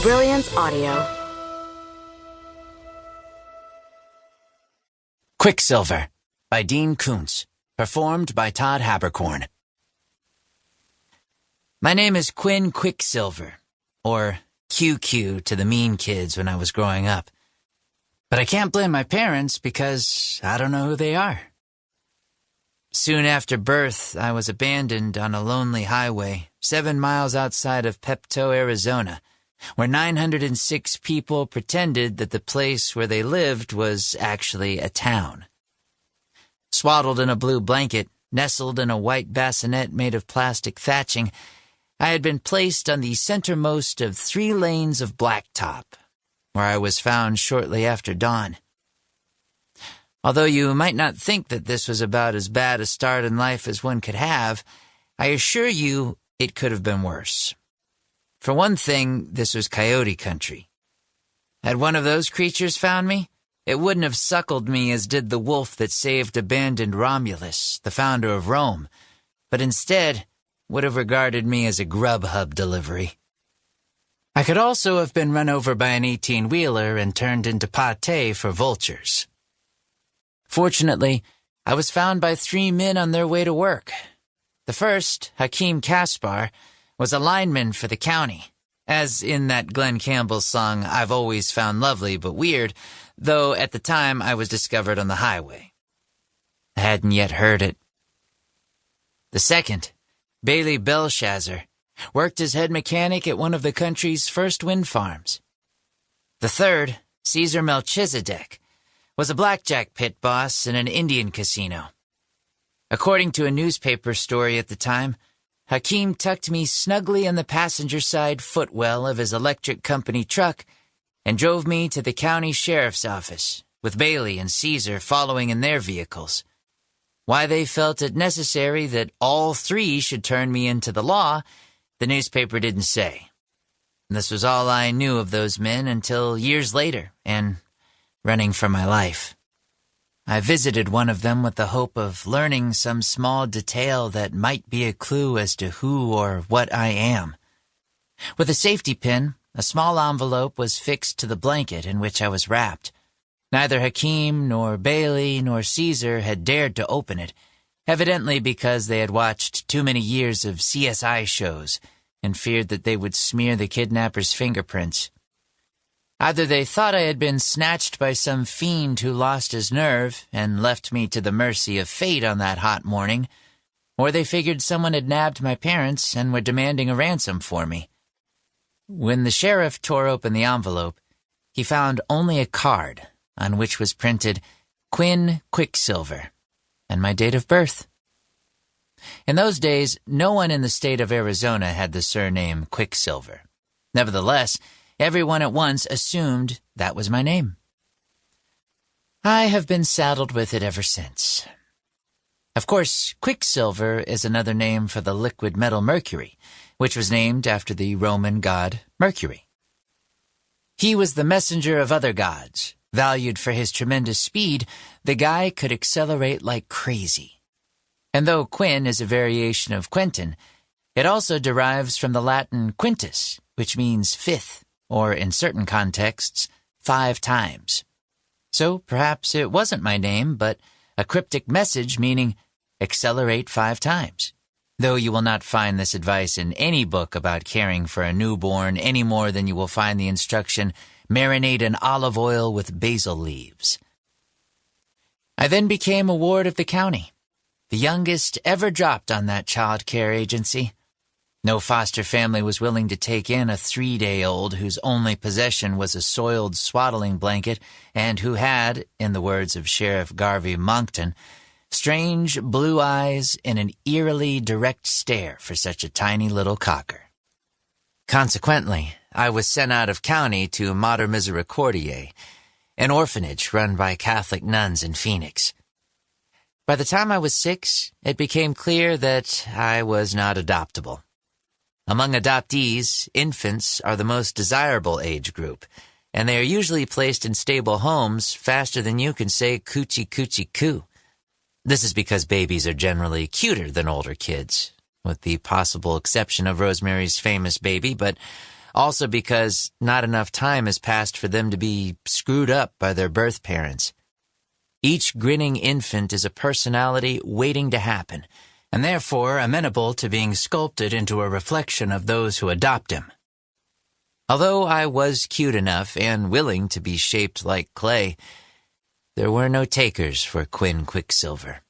Brilliance Audio. Quicksilver by Dean Koontz, performed by Todd Habercorn. My name is Quinn Quicksilver, or QQ to the mean kids when I was growing up. But I can't blame my parents because I don't know who they are. Soon after birth, I was abandoned on a lonely highway 7 miles outside of Pepto, Arizona, where 906 people pretended that the place where they lived was actually a town. Swaddled in a blue blanket, nestled in a white bassinet made of plastic thatching, I had been placed on the centermost of 3 lanes of blacktop, where I was found shortly after dawn. Although you might not think that this was about as bad a start in life as one could have, I assure you it could have been worse. For one thing, this was coyote country. Had one of those creatures found me, it wouldn't have suckled me as did the wolf that saved abandoned Romulus, the founder of Rome, but instead would have regarded me as a Grubhub delivery. I could also have been run over by an 18-wheeler and turned into pâté for vultures. Fortunately, I was found by 3 men on their way to work. The first, Hakeem Kaspar, was a lineman for the county, as in that Glenn Campbell song, I've always found lovely but weird, though at the time I was discovered on the highway. I hadn't yet heard it. The second, Bailey Belshazzar, worked as head mechanic at one of the country's first wind farms. The third, Caesar Melchizedek, was a blackjack pit boss in an Indian casino. According to a newspaper story at the time, Hakeem tucked me snugly in the passenger side footwell of his electric company truck and drove me to the county sheriff's office, with Bailey and Caesar following in their vehicles. Why they felt it necessary that all 3 should turn me into the law, the newspaper didn't say. This was all I knew of those men until years later, and running for my life. I visited one of them with the hope of learning some small detail that might be a clue as to who or what I am. With a safety pin, a small envelope was fixed to the blanket in which I was wrapped. Neither Hakeem nor Bailey nor Caesar had dared to open it, evidently because they had watched too many years of CSI shows and feared that they would smear the kidnapper's fingerprints. Either they thought I had been snatched by some fiend who lost his nerve and left me to the mercy of fate on that hot morning, or they figured someone had nabbed my parents and were demanding a ransom for me. When the sheriff tore open the envelope, he found only a card on which was printed Quinn Quicksilver and my date of birth. In those days, no one in the state of Arizona had the surname Quicksilver. Nevertheless, everyone at once assumed that was my name. I have been saddled with it ever since. Of course, Quicksilver is another name for the liquid metal mercury, which was named after the Roman god Mercury. He was the messenger of other gods. Valued for his tremendous speed, the guy could accelerate like crazy. And though Quinn is a variation of Quentin, it also derives from the Latin quintus, which means 5th, or in certain contexts, 5 times. So perhaps it wasn't my name, but a cryptic message meaning accelerate 5 times. Though you will not find this advice in any book about caring for a newborn any more than you will find the instruction, marinate in olive oil with basil leaves. I then became a ward of the county, the youngest ever dropped on that child care agency. No foster family was willing to take in a 3-day-old whose only possession was a soiled swaddling blanket and who had, in the words of Sheriff Garvey Moncton, strange blue eyes and an eerily direct stare for such a tiny little cocker. Consequently, I was sent out of county to Mater Misericordiae, an orphanage run by Catholic nuns in Phoenix. By the time I was 6, it became clear that I was not adoptable. Among adoptees, infants are the most desirable age group, and they are usually placed in stable homes faster than you can say coochie coochie coo. This is because babies are generally cuter than older kids, with the possible exception of Rosemary's Famous Baby, but Also because not enough time has passed for them to be screwed up by their birth parents. Each grinning infant is a personality waiting to happen, and therefore amenable to being sculpted into a reflection of those who adopt him. Although I was cute enough and willing to be shaped like clay, there were no takers for Quinn Quicksilver.